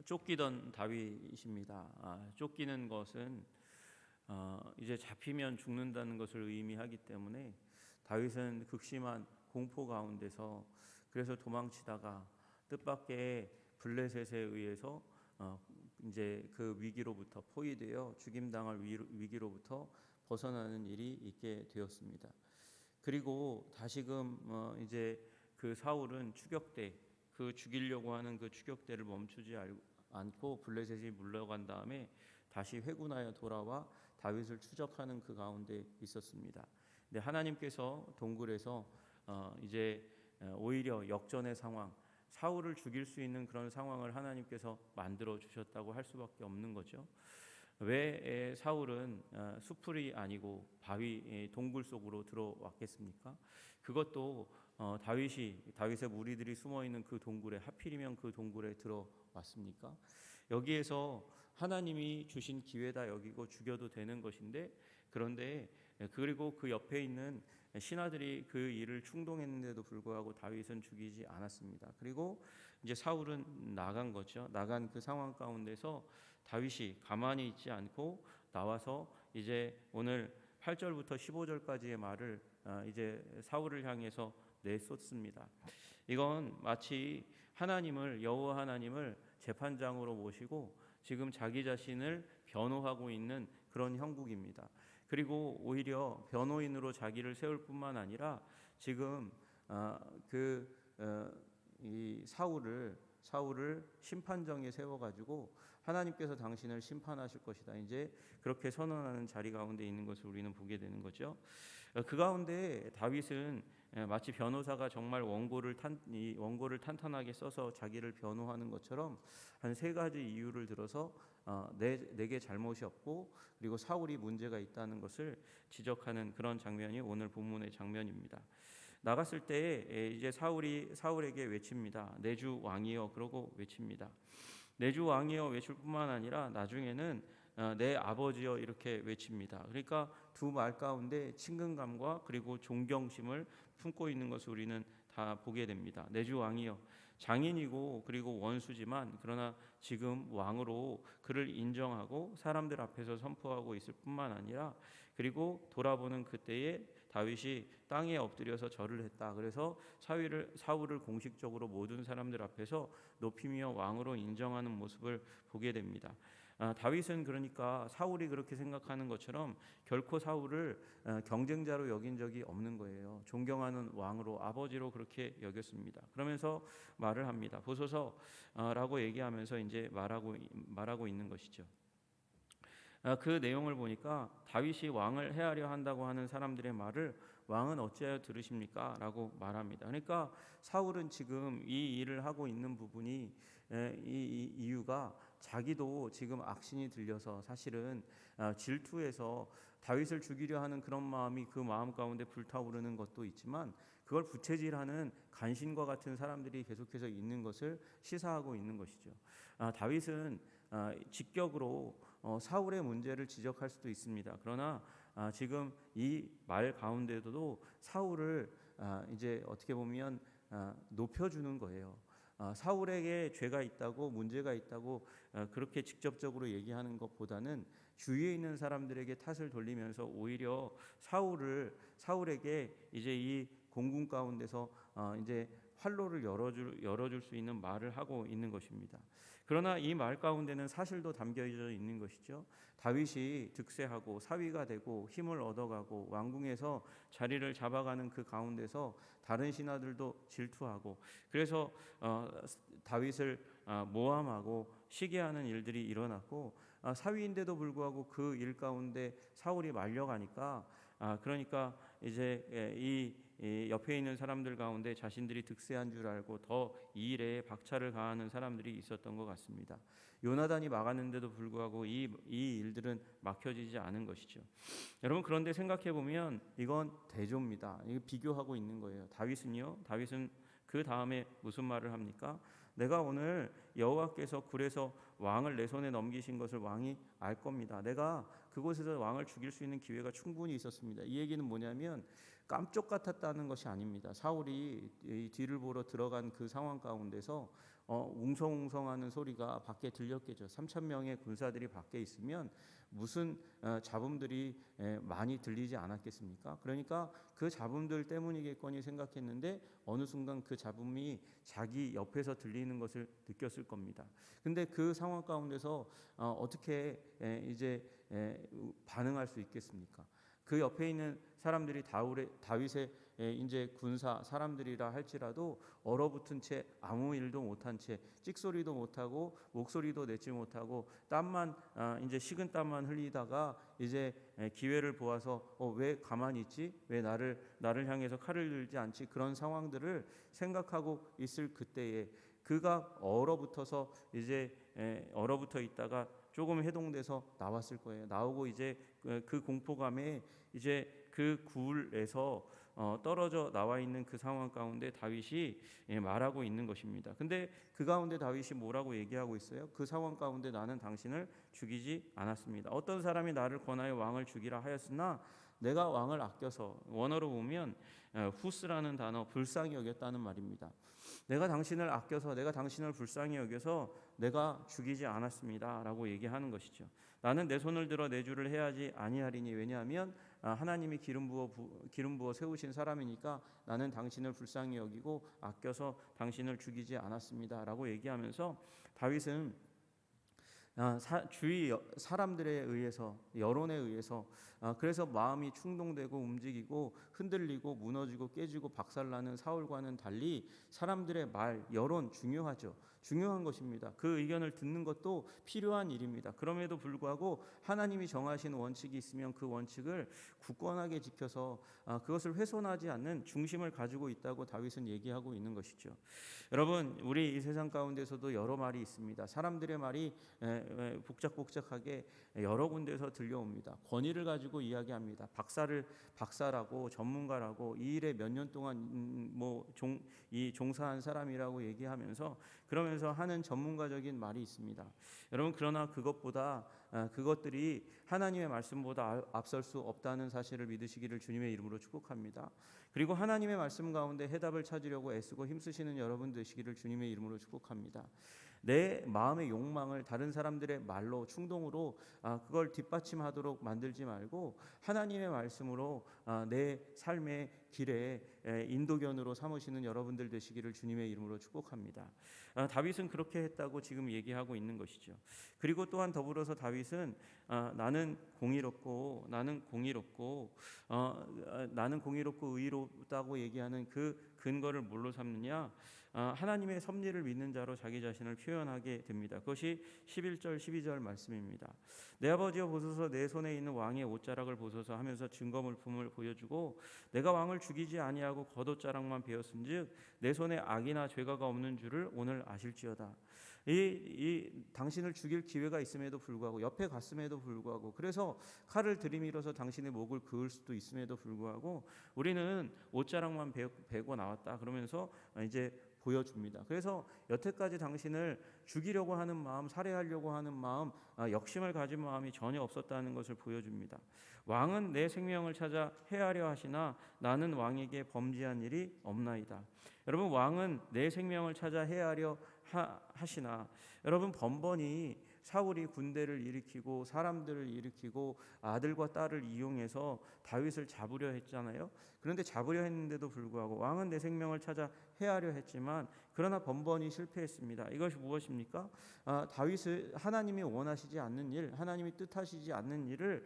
쫓기던 다윗입니다. 쫓기는 것은 이제 잡히면 죽는다는 것을 의미하기 때문에 다윗은 극심한 공포 가운데서 그래서 도망치다가 뜻밖의 블레셋에 의해서 이제 그 위기로부터 포위되어 죽임당할 위기로부터 벗어나는 일이 있게 되었습니다. 그리고 다시금 이제 그 사울은 그 죽이려고 하는 그 추격대를 멈추지 않고 블레셋이 물러간 다음에 다시 회군하여 돌아와 다윗을 추적하는 그 가운데 있었습니다. 근데 하나님께서 동굴에서 이제 오히려 역전의 상황, 사울을 죽일 수 있는 그런 상황을 하나님께서 만들어 주셨다고 할 수밖에 없는 거죠. 왜 사울은 수풀이 아니고 바위 동굴 속으로 들어왔겠습니까? 그것도 다윗의 무리들이 숨어 있는 그 동굴에 하필이면 그 동굴에 들어왔습니까? 여기에서 하나님이 주신 기회다 여기고 죽여도 되는 것인데, 그런데 그리고 그 옆에 있는 신하들이 그 일을 충동했는데도 불구하고 다윗은 죽이지 않았습니다. 그리고 이제 사울은 나간 거죠. 나간 그 상황 가운데서 다윗이 가만히 있지 않고 나와서 이제 오늘 8절부터 15절까지의 말을 이제 사울을 향해서 내쏟습니다. 이건 마치 여호와 하나님을 재판장으로 모시고 지금 자기 자신을 변호하고 있는 그런 형국입니다. 그리고 오히려 변호인으로 자기를 세울 뿐만 아니라 지금 이 사울을 심판정에 세워가지고 하나님께서 당신을 심판하실 것이다. 이제 그렇게 선언하는 자리 가운데 있는 것을 우리는 보게 되는 거죠. 그 가운데 다윗은 마치 변호사가 정말 원고를 탄탄하게 써서 자기를 변호하는 것처럼 한 세 가지 이유를 들어서 내게 잘못이 없고 그리고 사울이 문제가 있다는 것을 지적하는 그런 장면이 오늘 본문의 장면입니다. 나갔을 때 이제 사울에게 외칩니다. 내 주 왕이여, 그러고 외칩니다. 내 주 왕이여 외칠 뿐만 아니라 나중에는 내 아버지여 이렇게 외칩니다. 그러니까 두 말 가운데 친근감과 그리고 존경심을 품고 있는 것을 우리는 다 보게 됩니다. 내 주 왕이여, 장인이고 그리고 원수지만 그러나 지금 왕으로 그를 인정하고 사람들 앞에서 선포하고 있을 뿐만 아니라 그리고 돌아보는 그때에 다윗이 땅에 엎드려서 절을 했다. 그래서 사울을 공식적으로 모든 사람들 앞에서 높이며 왕으로 인정하는 모습을 보게 됩니다. 다윗은 그러니까 사울이 그렇게 생각하는 것처럼 결코 사울을 경쟁자로 여긴 적이 없는 거예요. 존경하는 왕으로, 아버지로 그렇게 여겼습니다. 그러면서 말을 합니다. 보소서라고 얘기하면서 이제 말하고 있는 것이죠. 그 내용을 보니까 다윗이 왕을 해하려 한다고 하는 사람들의 말을 왕은 어찌하여 들으십니까? 라고 말합니다. 그러니까 사울은 지금 이 일을 하고 있는 부분이 이 이유가 자기도 지금 악신이 들려서 사실은 질투해서 다윗을 죽이려 하는 그런 마음이 그 마음 가운데 불타오르는 것도 있지만 그걸 부채질하는 간신과 같은 사람들이 계속해서 있는 것을 시사하고 있는 것이죠. 다윗은 직격으로 사울의 문제를 지적할 수도 있습니다. 그러나 지금 이 말 가운데도 사울을 이제 어떻게 보면 높여주는 거예요. 사울에게 죄가 있다고 문제가 있다고 그렇게 직접적으로 얘기하는 것보다는 주위에 있는 사람들에게 탓을 돌리면서 오히려 사울에게 이제 이 공군 가운데서 이제 활로를 열어줄 수 있는 말을 하고 있는 것입니다. 그러나 이 말 가운데는 사실도 담겨져 있는 것이죠. 다윗이 득세하고 사위가 되고 힘을 얻어가고 왕궁에서 자리를 잡아가는 그 가운데서 다른 신하들도 질투하고 그래서 다윗을 모함하고 시기하는 일들이 일어났고 사위인데도 불구하고 그 일 가운데 사울이 말려가니까 그러니까 이제 이 옆에 있는 사람들 가운데 자신들이 득세한 줄 알고 더 이 일에 박차를 가하는 사람들이 있었던 것 같습니다. 요나단이 막았는데도 불구하고 이 일들은 막혀지지 않은 것이죠. 여러분 그런데 생각해 보면 이건 대조입니다. 이거 비교하고 있는 거예요. 다윗은 그 다음에 무슨 말을 합니까? 내가 오늘 여호와께서 굴에서 왕을 내 손에 넘기신 것을 왕이 알 겁니다. 내가 그곳에서 왕을 죽일 수 있는 기회가 충분히 있었습니다. 이 얘기는 뭐냐면 깜쪽 같았다는 것이 아닙니다. 사울이 이 뒤를 보러 들어간 그 상황 가운데서 웅성웅성하는 소리가 밖에 들렸겠죠. 3천 명의 군사들이 밖에 있으면 무슨 잡음들이 많이 들리지 않았겠습니까? 그러니까 그 잡음들 때문이겠거니 생각했는데 어느 순간 그 잡음이 자기 옆에서 들리는 것을 느꼈을 겁니다. 근데 그 상황 가운데서 어떻게 이제 반응할 수 있겠습니까? 그 옆에 있는 사람들이 다윗의 이제 군사 사람들이라 할지라도 얼어붙은 채 아무 일도 못한 채 찍소리도 못하고 목소리도 내지 못하고 땀만 이제 식은 땀만 흘리다가 이제 기회를 보아서 왜 가만히 있지? 왜 나를 향해서 칼을 들지 않지? 그런 상황들을 생각하고 있을 그때에 그가 얼어붙어서 이제 얼어붙어 있다가 조금 해동돼서 나왔을 거예요. 나오고 이제 그 공포감에 이제 그 굴에서 떨어져 나와 있는 그 상황 가운데 다윗이 말하고 있는 것입니다. 근데 그 가운데 다윗이 뭐라고 얘기하고 있어요? 그 상황 가운데 나는 당신을 죽이지 않았습니다. 어떤 사람이 나를 권하여 왕을 죽이라 하였으나 내가 왕을 아껴서, 원어로 보면 후스라는 단어, 불쌍히 여겼다는 말입니다. 내가 당신을 아껴서, 내가 당신을 불쌍히 여겨서 내가 죽이지 않았습니다라고 얘기하는 것이죠. 나는 내 손을 들어 내 주를 해하지 아니하리니, 왜냐하면 하나님이 기름 부어 세우신 사람이니까 나는 당신을 불쌍히 여기고 아껴서 당신을 죽이지 않았습니다라고 얘기하면서 다윗은 주위 사람들에 의해서, 여론에 의해서 그래서 마음이 충동되고 움직이고 흔들리고 무너지고 깨지고 박살나는 사울과는 달리 사람들의 말, 여론 중요하죠. 중요한 것입니다. 그 의견을 듣는 것도 필요한 일입니다. 그럼에도 불구하고 하나님이 정하신 원칙이 있으면 그 원칙을 굳건하게 지켜서 그것을 훼손하지 않는 중심을 가지고 있다고 다윗은 얘기하고 있는 것이죠. 여러분, 우리 이 세상 가운데서도 여러 말이 있습니다. 사람들의 말이 복작복작하게 여러 군데서 들려옵니다. 권위를 가지고 이야기합니다. 박사라고 전문가라고 이 일에 몇 년 동안 종사한 사람이라고 얘기하면서 그러면서 하는 전문가적인 말이 있습니다. 여러분, 그러나 그것보다 그것들이 하나님의 말씀보다 앞설 수 없다는 사실을 믿으시기를 주님의 이름으로 축복합니다. 그리고 하나님의 말씀 가운데 해답을 찾으려고 애쓰고 힘쓰시는 여러분 되시기를 주님의 이름으로 축복합니다. 내 마음의 욕망을 다른 사람들의 말로, 충동으로 그걸 뒷받침하도록 만들지 말고 하나님의 말씀으로 내 삶의 길에 인도견으로 삼으시는 여러분들 되시기를 주님의 이름으로 축복합니다. 다윗은 그렇게 했다고 지금 얘기하고 있는 것이죠. 그리고 또한 더불어서 다윗은 나는 공의롭고 의롭다고 얘기하는 그 근거를 뭘로 삼느냐? 하나님의 섭리를 믿는 자로 자기 자신을 표현하게 됩니다. 그것이 11절 12절 말씀입니다. 내 아버지여 보소서, 내 손에 있는 왕의 옷자락을 보소서 하면서 증거물품을 보여주고 내가 왕을 죽이지 아니하고 겉옷자락만 베었은즉 내 손에 악이나 죄가가 없는 줄을 오늘 아실지어다. 당신을 죽일 기회가 있음에도 불구하고, 옆에 갔음에도 불구하고, 그래서 칼을 들이밀어서 당신의 목을 그을 수도 있음에도 불구하고 우리는 옷자락만 베고 나왔다 그러면서 이제 보여줍니다. 그래서 여태까지 당신을 죽이려고 하는 마음, 살해하려고 하는 마음, 역심을 가진 마음이 전혀 없었다는 것을 보여줍니다. 왕은 내 생명을 찾아 해하려 하시나 나는 왕에게 범죄한 일이 없나이다. 여러분, 왕은 내 생명을 찾아 해하려 하시나, 여러분, 번번이 사울이 군대를 일으키고 사람들을 일으키고 아들과 딸을 이용해서 다윗을 잡으려 했잖아요. 그런데 잡으려 했는데도 불구하고 왕은 내 생명을 찾아 해하려 했지만 그러나 번번이 실패했습니다. 이것이 무엇입니까? 다윗을 하나님이 원하시지 않는 일, 하나님이 뜻하시지 않는 일을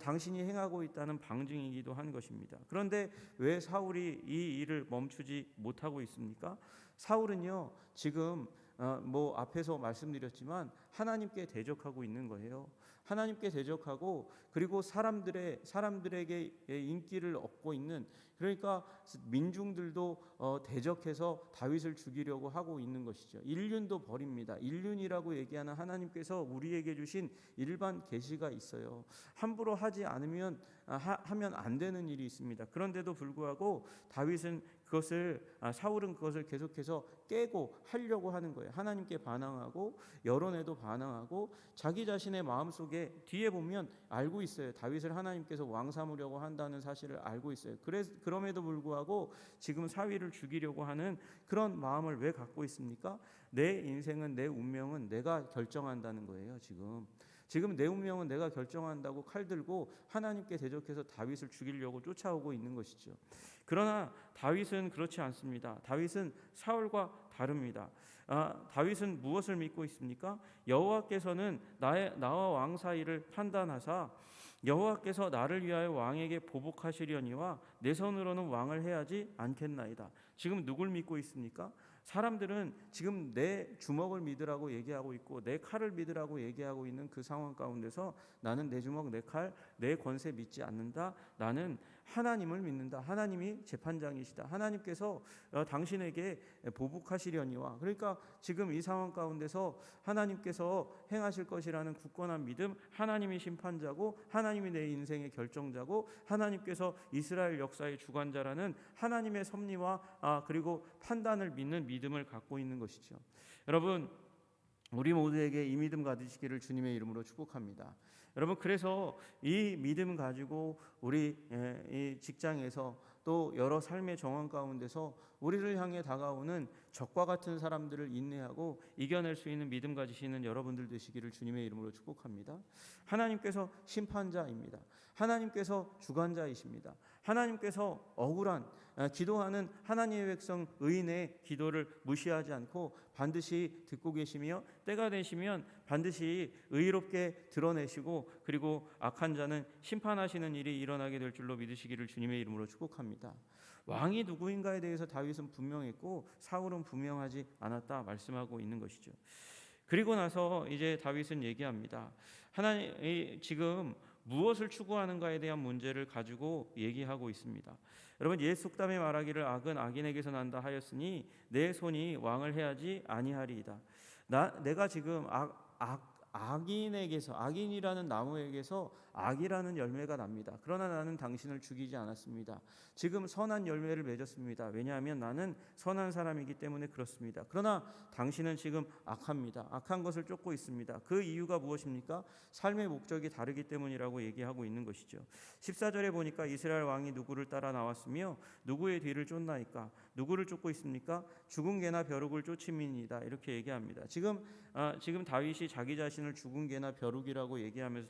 당신이 행하고 있다는 방증이기도 한 것입니다. 그런데 왜 사울이 이 일을 멈추지 못하고 있습니까? 사울은요, 지금 앞에서 말씀드렸지만 하나님께 대적하고 있는 거예요. 하나님께 대적하고 그리고 사람들에게 인기를 얻고 있는, 그러니까 민중들도 대적해서 다윗을 죽이려고 하고 있는 것이죠. 인륜도 버립니다. 인륜이라고 얘기하는 하나님께서 우리에게 주신 일반 계시가 있어요. 함부로 하지 않으면 하면 안 되는 일이 있습니다. 그런데도 불구하고 사울은 그것을 계속해서 깨고 하려고 하는 거예요. 하나님께 반항하고 여론에도 반항하고 자기 자신의 마음속에 뒤에 보면 알고 있어요. 다윗을 하나님께서 왕 삼으려고 한다는 사실을 알고 있어요. 그럼에도 불구하고 지금 사위를 죽이려고 하는 그런 마음을 왜 갖고 있습니까? 내 인생은, 내 운명은 내가 결정한다는 거예요. 지금 내 운명은 내가 결정한다고 칼 들고 하나님께 대적해서 다윗을 죽이려고 쫓아오고 있는 것이죠. 그러나 다윗은 그렇지 않습니다. 다윗은 사울과 다릅니다. 다윗은 무엇을 믿고 있습니까? 여호와께서는 나와 왕 사이를 판단하사 여호와께서 나를 위하여 왕에게 보복하시려니와 내 손으로는 왕을 해하지 않겠나이다. 지금 누굴 믿고 있습니까? 사람들은 지금 내 주먹을 믿으라고 얘기하고 있고 내 칼을 믿으라고 얘기하고 있는 그 상황 가운데서 나는 내 주먹, 내 칼, 내 권세 믿지 않는다. 나는 하나님을 믿는다. 하나님이 재판장이시다. 하나님께서 당신에게 보복하시려니와, 그러니까 지금 이 상황 가운데서 하나님께서 행하실 것이라는 굳건한 믿음, 하나님이 심판자고 하나님이 내 인생의 결정자고 하나님께서 이스라엘 역사의 주관자라는 하나님의 섭리와 그리고 판단을 믿는 믿음을 갖고 있는 것이죠. 여러분, 우리 모두에게 이 믿음 가지시기를 주님의 이름으로 축복합니다. 여러분, 그래서 이 믿음 가지고 우리 이 직장에서 또 여러 삶의 정황 가운데서 우리를 향해 다가오는 적과 같은 사람들을 인내하고 이겨낼 수 있는 믿음 가지시는 여러분들 되시기를 주님의 이름으로 축복합니다. 하나님께서 심판자입니다. 하나님께서 주관자이십니다. 하나님께서 억울한 기도하는 하나님의 백성 의인의 기도를 무시하지 않고 반드시 듣고 계시며 때가 되시면 반드시 의롭게 드러내시고 그리고 악한 자는 심판하시는 일이 일어나게 될 줄로 믿으시기를 주님의 이름으로 축복합니다. 왕이 누구인가에 대해서 다윗은 분명했고 사울은 분명하지 않았다 말씀하고 있는 것이죠. 그리고 나서 이제 다윗은 얘기합니다. 하나님 지금 무엇을 추구하는가에 대한 문제를 가지고 얘기하고 있습니다. 여러분, 옛 속담에 말하기를 악은 악인에게서 난다 하였으니 내 손이 왕을 해하지 아니하리이다. 내가 지금 악인에게서, 악인이라는 나무에게서 악이라는 열매가 납니다. 그러나 나는 당신을 죽이지 않았습니다. 지금 선한 열매를 맺었습니다. 왜냐하면 나는 선한 사람이기 때문에 그렇습니다. 그러나 당신은 지금 악합니다. 악한 것을 쫓고 있습니다. 그 이유가 무엇입니까? 삶의 목적이 다르기 때문이라고 얘기하고 있는 것이죠. 14절에 보니까 이스라엘 왕이 누구를 따라 나왔으며 누구의 뒤를 쫓나이까? 누구를 쫓고 있습니까? 죽은 개나 벼룩을 쫓음이니이다. 이렇게 얘기합니다. 지금 다윗이 자기 자신을 죽은 개나 벼룩이라고 얘기하면서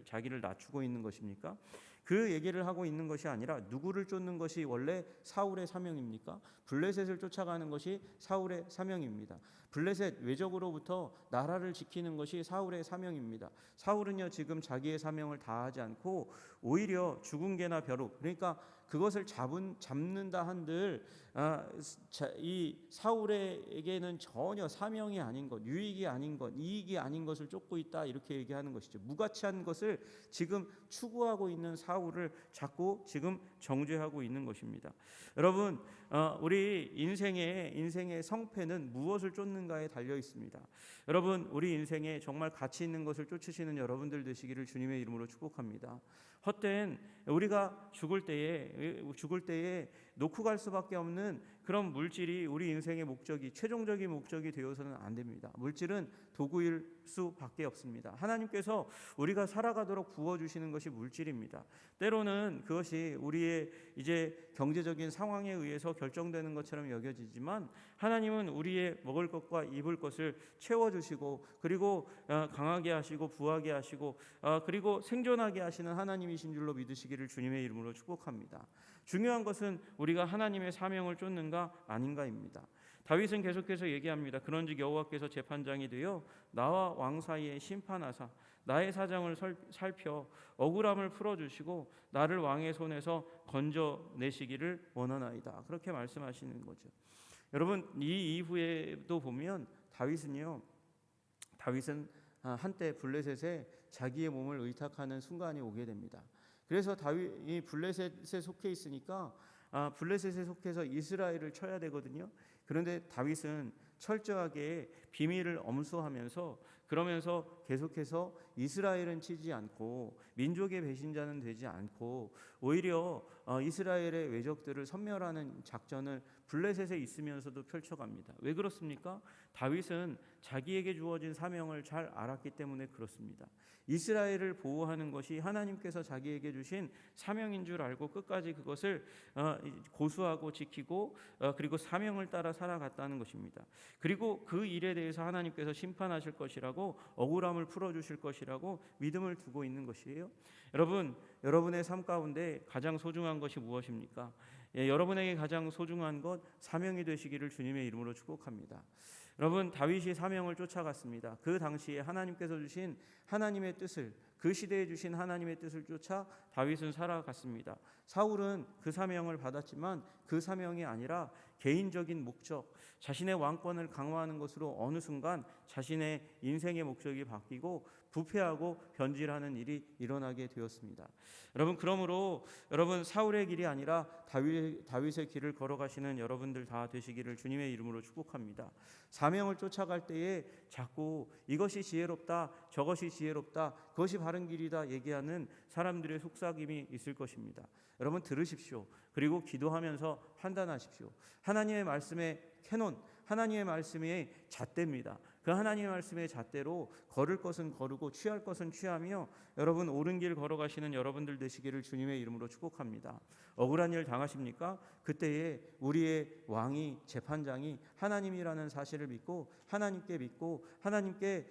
자기를 낮추고 있는 것입니까? 그 얘기를 하고 있는 것이 아니라 누구를 쫓는 것이 원래 사울의 사명입니까? 블레셋을 쫓아가는 것이 사울의 사명입니다. 블레셋 외적으로부터 나라를 지키는 것이 사울의 사명입니다. 사울은요 지금 자기의 사명을 다하지 않고 오히려 죽은 개나 벼룩, 그러니까 그것을 잡는다 한들 이 사울에게는 전혀 사명이 아닌 것, 유익이 아닌 것, 이익이 아닌 것을 쫓고 있다 이렇게 얘기하는 것이죠. 무가치한 것을 지금 추구하고 있는 사울을 자꾸 지금 정죄하고 있는 것입니다. 여러분, 우리 인생의 성패는 무엇을 쫓는가에 달려 있습니다. 여러분, 우리 인생에 정말 가치 있는 것을 쫓으시는 여러분들 되시기를 주님의 이름으로 축복합니다. 헛된 우리가 죽을 때에 놓고 갈 수밖에 없는 그런 물질이 우리 인생의 목적이, 최종적인 목적이 되어서는 안 됩니다. 물질은 도구일 수밖에 없습니다. 하나님께서 우리가 살아가도록 부어주시는 것이 물질입니다. 때로는 그것이 우리의 이제 경제적인 상황에 의해서 결정되는 것처럼 여겨지지만 하나님은 우리의 먹을 것과 입을 것을 채워주시고 그리고 강하게 하시고 부하게 하시고 그리고 생존하게 하시는 하나님이신 줄로 믿으시기를 주님의 이름으로 축복합니다. 중요한 것은 우리가 하나님의 사명을 쫓는가 아닌가입니다. 다윗은 계속해서 얘기합니다. 그런즉 여호와께서 재판장이 되어 나와 왕 사이에 심판하사 나의 사정을 살펴 억울함을 풀어주시고 나를 왕의 손에서 건져내시기를 원하나이다. 그렇게 말씀하시는 거죠. 여러분, 이 이후에도 보면 다윗은 한때 블레셋에 자기의 몸을 의탁하는 순간이 오게 됩니다. 그래서 다윗이 블레셋에 속해 있으니까 블레셋에 속해서 이스라엘을 쳐야 되거든요. 그런데 다윗은 철저하게 비밀을 엄수하면서 그러면서 계속해서 이스라엘은 치지 않고 민족의 배신자는 되지 않고 오히려 이스라엘의 외적들을 섬멸하는 작전을 블레셋에 있으면서도 펼쳐갑니다. 왜 그렇습니까? 다윗은 자기에게 주어진 사명을 잘 알았기 때문에 그렇습니다. 이스라엘을 보호하는 것이 하나님께서 자기에게 주신 사명인 줄 알고 끝까지 그것을 고수하고 지키고 그리고 사명을 따라 살아갔다는 것입니다. 그리고 그 일에 대해서 하나님께서 심판하실 것이라고, 억울함을 풀어주실 것이라고 믿음을 두고 있는 것이에요. 여러분, 여러분의 삶 가운데 가장 소중한 것이 무엇입니까? 여러분에게 가장 소중한 것, 사명이 되시기를 주님의 이름으로 축복합니다. 여러분, 다윗이 사명을 쫓아갔습니다. 그 당시에 하나님께서 주신 하나님의 뜻을, 그 시대에 주신 하나님의 뜻을 쫓아 다윗은 살아갔습니다. 사울은 그 사명을 받았지만 그 사명이 아니라 개인적인 목적, 자신의 왕권을 강화하는 것으로 어느 순간 자신의 인생의 목적이 바뀌고 부패하고 변질하는 일이 일어나게 되었습니다. 여러분, 그러므로 여러분, 사울의 길이 아니라 다윗의 길을 걸어가시는 여러분들 다 되시기를 주님의 이름으로 축복합니다. 사명을 쫓아갈 때에 자꾸 이것이 지혜롭다, 저것이 지혜롭다, 그것이 바른 길이다 얘기하는 사람들의 속삭임이 있을 것입니다. 여러분, 들으십시오. 그리고 기도하면서 판단하십시오. 하나님의 말씀의 캐논, 하나님의 말씀의 잣대입니다. 그 하나님의 말씀의 잣대로 걸을 것은 거르고 취할 것은 취하며 여러분, 옳은 길 걸어가시는 여러분들 되시기를 주님의 이름으로 축복합니다. 억울한 일 당하십니까? 그때에 우리의 왕이, 재판장이 하나님이라는 사실을 믿고 하나님께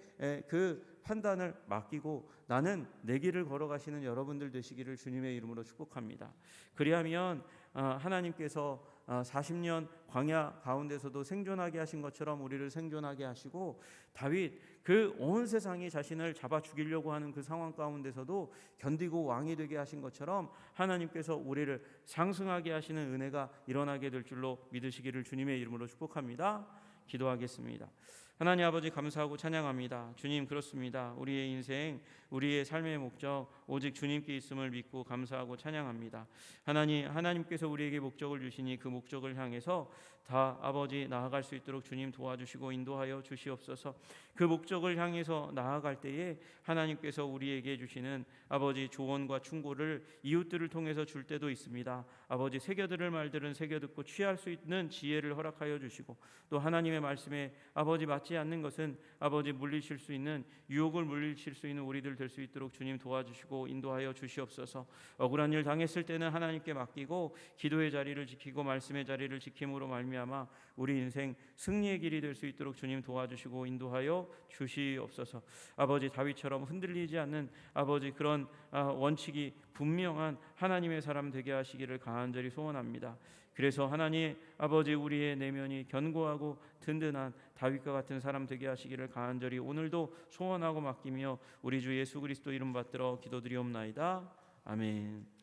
그 판단을 맡기고 나는 내 길을 걸어가시는 여러분들 되시기를 주님의 이름으로 축복합니다. 그리하면 하나님께서 40년 광야 가운데서도 생존하게 하신 것처럼 우리를 생존하게 하시고, 다윗 그 온 세상이 자신을 잡아 죽이려고 하는 그 상황 가운데서도 견디고 왕이 되게 하신 것처럼 하나님께서 우리를 상승하게 하시는 은혜가 일어나게 될 줄로 믿으시기를 주님의 이름으로 축복합니다. 기도하겠습니다. 하나님 아버지, 감사하고 찬양합니다. 주님, 그렇습니다. 우리의 인생, 우리의 삶의 목적 오직 주님께 있음을 믿고 감사하고 찬양합니다. 하나님께서 우리에게 목적을 주시니 그 목적을 향해서 다 아버지 나아갈 수 있도록 주님 도와주시고 인도하여 주시옵소서. 그 목적을 향해서 나아갈 때에 하나님께서 우리에게 주시는 아버지 조언과 충고를 이웃들을 통해서 줄 때도 있습니다. 아버지, 새겨들을 말들은 새겨듣고 취할 수 있는 지혜를 허락하여 주시고, 또 하나님의 말씀에 아버지 맞지 않는 것은 아버지 물리칠 수 있는, 유혹을 물리칠 수 있는 우리들 될 수 있도록 주님 도와주시고 인도하여 주시옵소서. 억울한 일 당했을 때는 하나님께 맡기고 기도의 자리를 지키고 말씀의 자리를 지킴으로 말미암아 우리 인생 승리의 길이 될 수 있도록 주님 도와주시고 인도하여 주시옵소서. 아버지, 다윗처럼 흔들리지 않는 아버지 그런 원칙이 분명한 하나님의 사람 되게 하시기를 간절히 소원합니다. 그래서 하나님 아버지, 우리의 내면이 견고하고 든든한 다윗과 같은 사람 되게 하시기를 간절히 오늘도 소원하고 맡기며 우리 주 예수 그리스도 이름 받들어 기도드리옵나이다. 아멘.